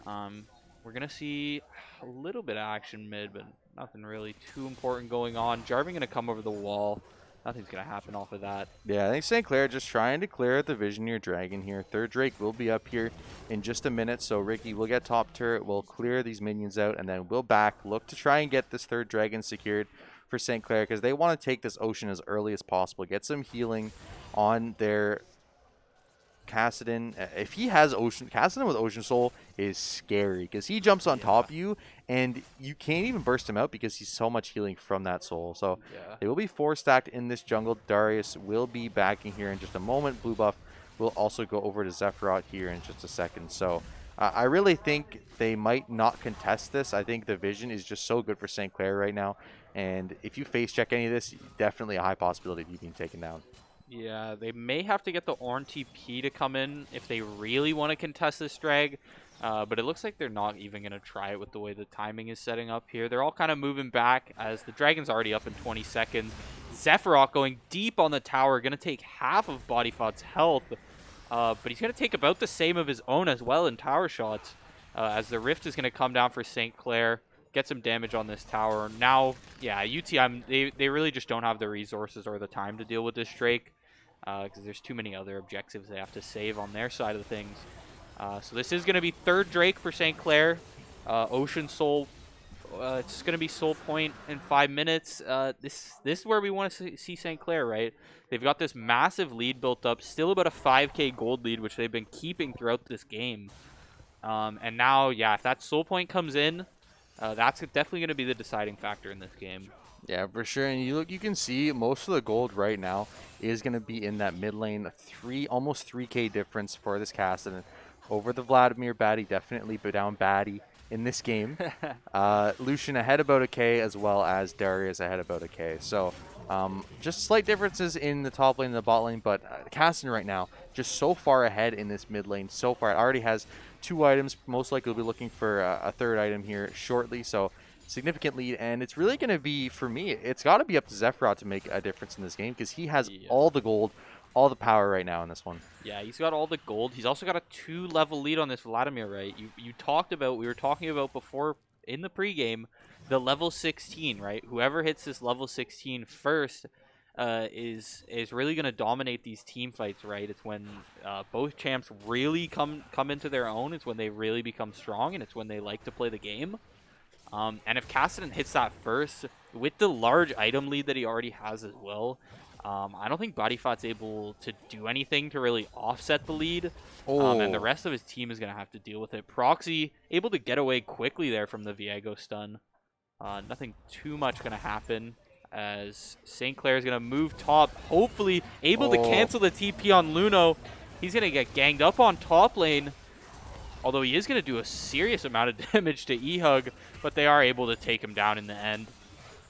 We're going to see a little bit of action mid, but nothing really too important going on. Jarvan going to come over the wall. Nothing's going to happen off of that. Yeah, I think St. Clair just trying to clear the Visioneer Dragon here. Third Drake will be up here in just a minute, so Ricky will get top turret, will clear these minions out, and then we'll back, look to try and get this third dragon secured for St. Clair, because they want to take this ocean as early as possible, get some healing on their Kassadin. If he has Ocean, Kassadin with Ocean Soul is scary, because he jumps on top of you, and you can't even burst him out because he's so much healing from that soul. So Yeah. they will be 4 stacked in this jungle. Darius will be backing here in just a moment. Blue buff will also go over to Zephyros here in just a second. So I really think they might not contest this. I think the vision is just so good for St. Clair right now. And if you face check any of this, definitely a high possibility of you being taken down. Yeah, they may have to get the Ornn TP to come in if they really want to contest this drag. But it looks like they're not even going to try it with the way the timing is setting up here. They're all kind of moving back as the Dragon's already up in 20 seconds. Zephyros going deep on the tower, going to take half of Bodyfot's health. But he's going to take about the same of his own as well in tower shots. As the Rift is going to come down for St. Clair. Get some damage on this tower. Now, yeah, UTM, they really just don't have the resources or the time to deal with this Drake. Because there's too many other objectives they have to save on their side of things. So this is going to be third Drake for St. Clair. Ocean Soul, it's going to be Soul Point in 5 minutes. This is where we want to see St. Clair, right? They've got this massive lead built up, still about a 5k gold lead, which they've been keeping throughout this game. And now, yeah, if that Soul Point comes in, that's definitely going to be the deciding factor in this game. Yeah, for sure. And you can see most of the gold right now is going to be in that mid lane. Almost 3k difference for this Kassadin over the Vladimir baddie. Definitely down baddie in this game. Lucian ahead about a k, as well as Darius ahead about a k. So just slight differences in the top lane and the bot lane, but Kassadin right now just so far ahead in this mid lane. So far, it already has 2 items. Most likely will be looking for a third item here shortly. So significant lead, and it's really going to be, for me, it's got to be up to Zephyros to make a difference in this game, because he has all the gold, all the power right now in this one. Yeah, he's got all the gold. He's also got a 2-level lead on this Vladimir, right? We were talking about before in the pregame, the level 16, right? Whoever hits this level 16 first is really going to dominate these team fights, right? It's when both champs really come into their own. It's when they really become strong, and it's when they like to play the game. And if Kassadin hits that first, with the large item lead that he already has as well, I don't think Bodyfot's able to do anything to really offset the lead. And the rest of his team is going to have to deal with it. Proxy able to get away quickly there from the Viego stun. Nothing too much going to happen as St. Clair is going to move top, hopefully able to cancel the TP on Luno. He's going to get ganged up on top lane. Although he is going to do a serious amount of damage to E-Hug, but they are able to take him down in the end.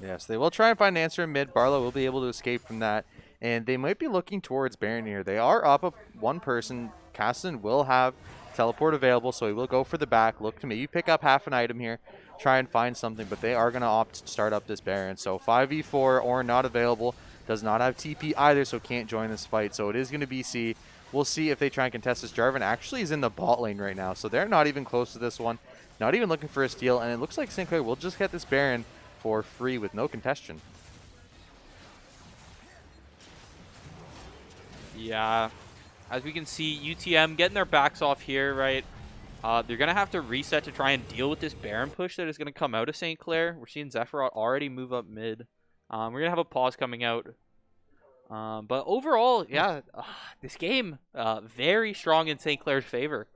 Yes, they will try and find an answer in mid. Barlow will be able to escape from that, and they might be looking towards Baron here. They are up one person. Kassadin will have teleport available, so he will go for the back, look to maybe pick up half an item here, try and find something, but they are going to opt to start up this Baron. So 5v4 or not available, does not have TP either, so can't join this fight. So it is going to be C. We'll see if they try and contest this. Jarvan actually is in the bot lane right now, so they're not even close to this one. Not even looking for a steal, and it looks like St. Clair will just get this Baron for free with no contestation. Yeah, as we can see, UTM getting their backs off here, right? They're going to have to reset to try and deal with this Baron push that is going to come out of St. Clair. We're seeing Zephyros already move up mid. We're going to have a pause coming out. But overall, yeah, this game, very strong in St. Clair's favor.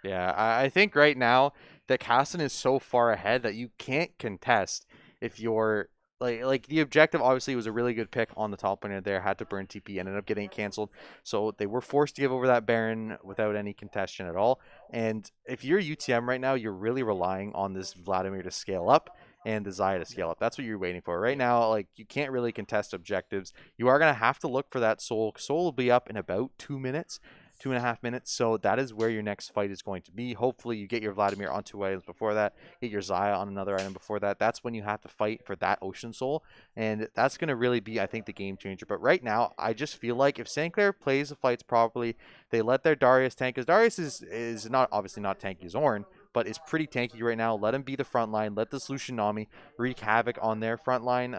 Yeah, I think right now that Caston is so far ahead that you can't contest if you're like the objective obviously was a really good pick on the top laner there, had to burn TP, ended up getting it canceled. So they were forced to give over that Baron without any contestation at all. And if you're UTM right now, you're really relying on this Vladimir to scale up and the Xayah to scale up. That's what you're waiting for. Right now, like you can't really contest objectives. You are gonna have to look for that soul. Soul will be up in about 2 minutes. 2.5 minutes. So that is where your next fight is going to be. Hopefully you get your Vladimir on 2 items before that, get your Xayah on another item before that. That's when you have to fight for that Ocean Soul. And that's going to really be, I think, the game changer. But right now, I just feel like if St. Clair plays the fights properly, they let their Darius tank, because Darius is not obviously not tanky as Ornn, but is pretty tanky right now. Let him be the front line. Let this Lucian Nami wreak havoc on their front line.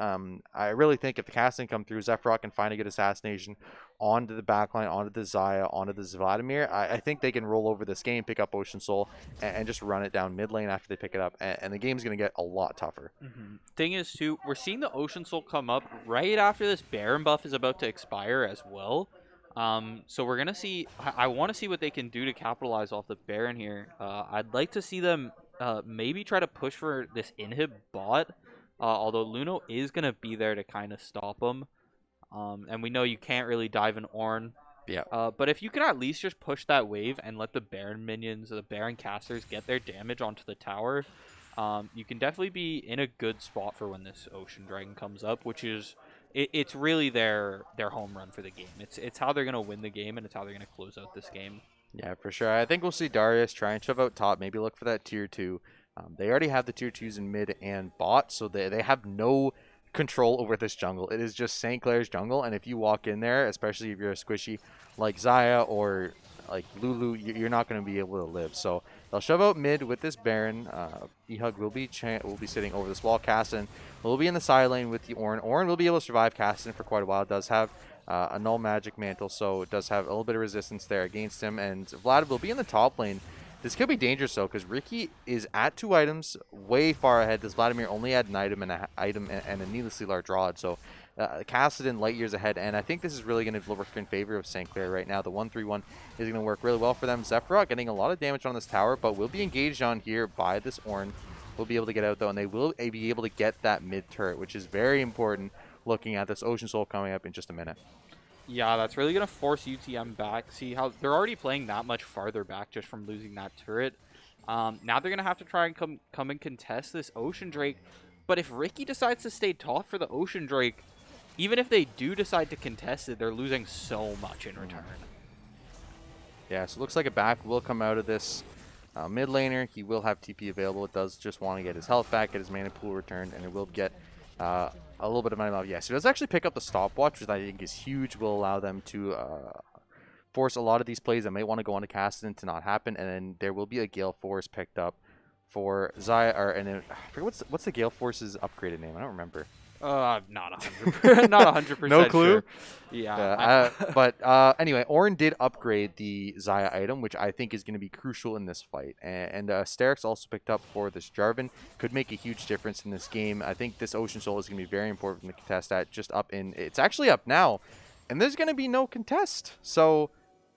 I really think if the casting come through, Zephyros can find a good assassination onto the backline, onto the Xayah, onto the Vladimir. I think they can roll over this game, pick up Ocean Soul, and just run it down mid lane after they pick it up. And the game's going to get a lot tougher. Thing is, too, we're seeing the Ocean Soul come up right after this Baron buff is about to expire as well. So we're gonna see. I want to see what they can do to capitalize off the Baron here. I'd like to see them maybe try to push for this inhib bot. Although Luno is gonna be there to kind of stop them. And we know you can't really dive in Ornn. Yeah. But if you can at least just push that wave and let the Baron minions, the Baron casters get their damage onto the tower, you can definitely be in a good spot for when this Ocean Dragon comes up, which is it's really their home run for the game. It's how they're gonna win the game, and it's how they're gonna close out this game. Yeah, for sure. I think we'll see Darius try and shove out top, maybe look for that tier 2. They already have the tier 2s in mid and bot, so they have no control over this jungle. It is just St. Clair's jungle, and if you walk in there, especially if you're a squishy like Xayah or like Lulu, you're not going to be able to live. So they'll shove out mid with this Baron. Ehug will be sitting over this wall. Caston will be in the side lane with the Ornn. Ornn will be able to survive Caston for quite a while. It does have a null magic mantle, so it does have a little bit of resistance there against him. And Vlad will be in the top lane. This could be dangerous though, because Ricky is at 2 items, way far ahead. This Vladimir only had an item and a needlessly large rod. So Kassadin light years ahead, and I think this is really going to work in favor of St. Clair right now. The 1-3-1 is going to work really well for them. Zephyros getting a lot of damage on this tower, but will be engaged on here by this Ornn. Will be able to get out though, and they will be able to get that mid turret, which is very important looking at this Ocean Soul coming up in just a minute. Yeah, that's really going to force UTM back. See how they're already playing that much farther back just from losing that turret. Now they're going to have to try and come and contest this Ocean Drake. But if Ricky decides to stay top for the Ocean Drake, even if they do decide to contest it, they're losing so much in return. Yeah, so it looks like a back will come out of this mid laner. He will have TP available. It does just want to get his health back, get his mana pool returned, and it will get a little bit of money off. Yeah, so it does actually pick up the stopwatch, which I think is huge. Will allow them to force a lot of these plays that may want to go on to Kassadin to not happen. And then there will be a Gale Force picked up for Xayah, and then, I forget what's the Gale Force's upgraded name? I don't remember. Not 100%. Not 100%. No clue. Sure. Yeah. But anyway, Ornn did upgrade the Xayah item, which I think is going to be crucial in this fight. And Sterix also picked up for this Jarvan. Could make a huge difference in this game. I think this Ocean Soul is going to be very important to contest that. Just up in, it's actually up now, and there's going to be no contest. So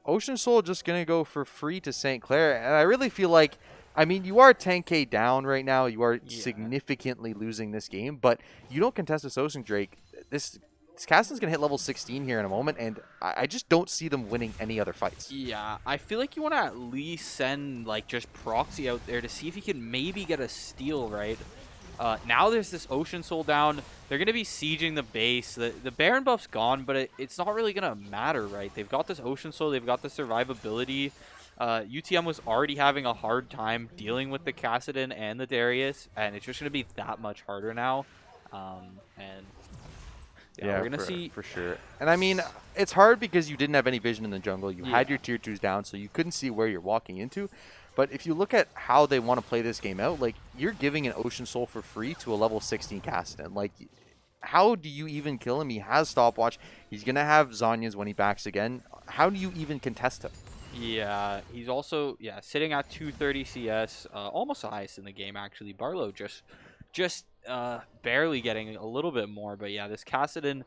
Ocean Soul just going to go for free to St. Clair, and I really feel like, I mean, you are 10k down right now. You are significantly losing this game, but you don't contest this Ocean Drake. This Caston's going to hit level 16 here in a moment, and I just don't see them winning any other fights. Yeah, I feel like you want to at least send, like, just Proxy out there to see if he can maybe get a steal, right? Now there's this Ocean Soul down. They're going to be sieging the base. The Baron buff's gone, but it's not really going to matter, right? They've got this Ocean Soul. They've got the survivability. UTM was already having a hard time dealing with the Kassadin and the Darius, and it's just going to be that much harder now. And yeah, we're going to see for sure. And I mean, it's hard because you didn't have any vision in the jungle. You had your tier 2s down, so you couldn't see where you're walking into. But if you look at how they want to play this game out, like, you're giving an Ocean Soul for free to a level 16 Kassadin. Like, how do you even kill him? He has stopwatch. He's going to have Zhonya's when he backs again. How do you even contest him? Yeah, he's also sitting at 230 CS, almost the highest in the game actually. Barlow just barely getting a little bit more, but yeah, this Kassadin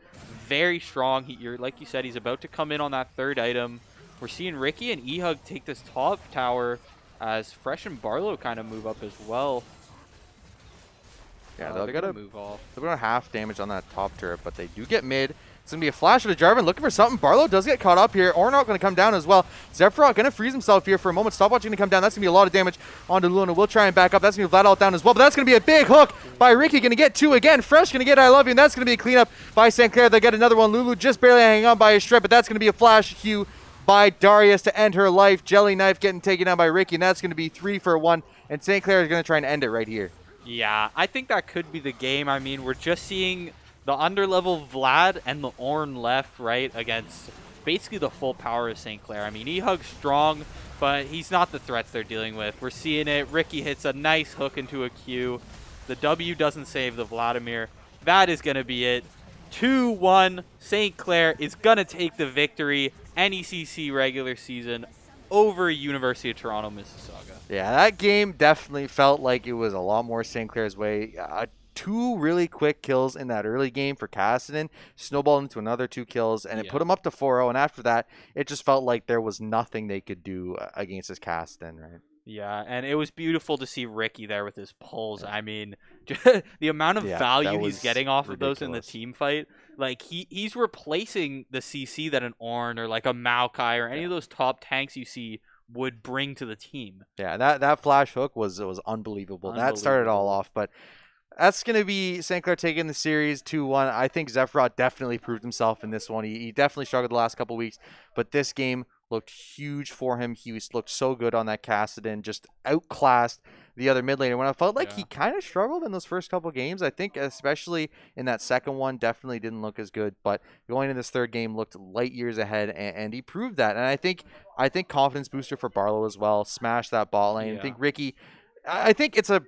very strong. You're like you said, he's about to come in on that third item. We're seeing Ricky and Ehug take this top tower as Fresh and Barlow kind of move up as well. Yeah, They're gonna move off. They're gonna half damage on that top turret, but they do get mid. It's gonna be a flash to Jarvan looking for something. Barlow does get caught up here. Ornok gonna come down as well. Zephrot gonna freeze himself here for a moment. Stopwatch gonna come down. That's gonna be a lot of damage onto Luna. We'll try and back up. That's gonna be Vlad all down as well. But that's gonna be a big hook by Ricky. Gonna get two again. Fresh gonna get I love you, and that's gonna be a cleanup by St. Clair. They get another one. Lulu just barely hanging on by a strip, but that's gonna be a flash Q by Darius to end her life. Jelly Knife getting taken down by Ricky, and that's gonna be 3-for-1. And St. Clair is gonna try and end it right here. Yeah, I think that could be the game. I mean, we're just seeing the underlevel Vlad and the Ornn left, right, against basically the full power of St. Clair. I mean, Ehug's strong, but he's not the threats they're dealing with. We're seeing it. Ricky hits a nice hook into a Q. The W doesn't save the Vladimir. That is going to be it. 2-1. St. Clair is going to take the victory. NECC regular season over University of Toronto, Mississauga. Yeah, that game definitely felt like it was a lot more St. Clair's way. Two really quick kills in that early game for Kassadin, snowballed into another 2 kills, and it put them up to 4-0. And after that, it just felt like there was nothing they could do against this Kassadin, right? Yeah, and it was beautiful to see Ricky there with his pulls. I mean, the amount of value he's getting off of those in the team fight. Like, he's replacing the CC that an Ornn or like a Maokai or any of those top tanks you see would bring to the team. Yeah, that flash hook was unbelievable. That started it all off, but that's going to be St. Clair taking the series 2-1. I think Zephrot definitely proved himself in this one. He definitely struggled the last couple weeks, but this game looked huge for him. He looked so good on that Kassadin, just outclassed the other mid laner. When I felt like he kind of struggled in those first couple games, I think especially in that second one, definitely didn't look as good. But going in this third game, looked light years ahead, and he proved that. And I think confidence booster for Barlow as well. Smash that bot lane. I think Ricky. I think it's a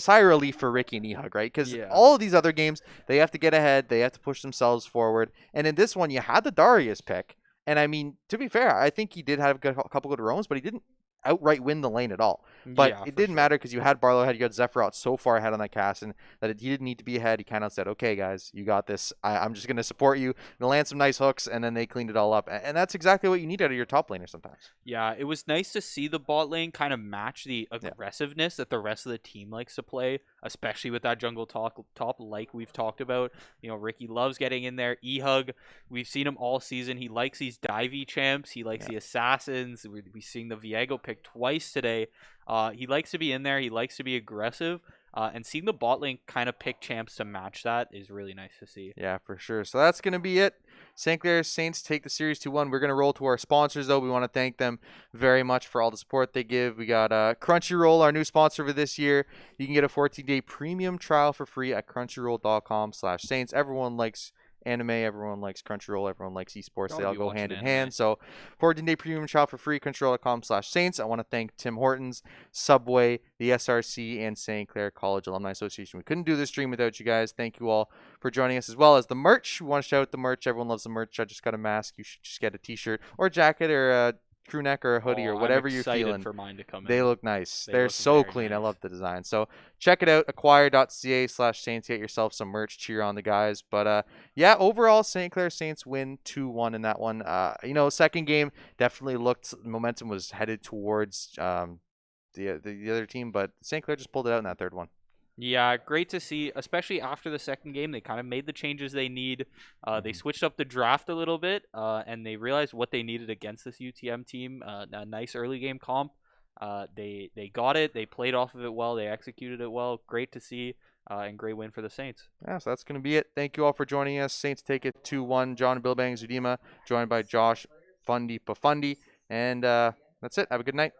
sigh of relief for Ricky and Ehug, right? Because all of these other games, they have to get ahead, they have to push themselves forward, and in this one, you had the Darius pick. And I mean, to be fair, I think he did have a couple good roams, but he didn't outright win the lane at all. But it didn't matter because you had Barlow ahead, you had Zephrot so far ahead on that cast, and that he didn't need to be ahead. He kind of said, okay, guys, you got this. I'm just going to support you. Going to land some nice hooks, and then they cleaned it all up. And that's exactly what you need out of your top laner sometimes. Yeah, it was nice to see the bot lane kind of match the aggressiveness that the rest of the team likes to play, especially with that jungle top like we've talked about. You know, Ricky loves getting in there. Ehug, we've seen him all season. He likes these divey champs. He likes the assassins. We're seeing the Viego pick twice today. He likes to be in there. He likes to be aggressive. And seeing the bot lane kind of pick champs to match that is really nice to see. Yeah, for sure. So that's going to be it. St. Clair Saints take the series 2-1. We're going to roll to our sponsors, though. We want to thank them very much for all the support they give. We got Crunchyroll, our new sponsor for this year. You can get a 14-day premium trial for free at crunchyroll.com/saints. Everyone likes anime, everyone likes Crunchyroll, everyone likes esports. They all go hand in hand. So 14-day premium trial for free, crunchyroll.com/saints. I want to thank Tim Hortons, Subway, the SRC, and St. Clair College Alumni Association. We couldn't do this stream without you guys. Thank you all for joining us, as well as the merch. We want to shout out the merch. Everyone loves the merch. I just got a mask. You should just get a t-shirt or a jacket or a crew neck or a hoodie or whatever you're feeling. For mine to come they look nice. They're so clean. Nice. I love the design. So check it out. acquire.ca/Saints. Get yourself some merch. Cheer on the guys. But yeah, overall, St. Clair Saints win 2-1 in that one. You know, second game definitely looked momentum was headed towards the other team, but St. Clair just pulled it out in that third one. Yeah, great to see, especially after the second game. They kind of made the changes they need. They switched up the draft a little bit, and they realized what they needed against this UTM team. A nice early game comp. They got it. They played off of it well. They executed it well. Great to see, and great win for the Saints. Yeah, so that's going to be it. Thank you all for joining us. Saints take it 2-1. John Billbang Zudima, joined by Josh Fundy Pafundi. And that's it. Have a good night.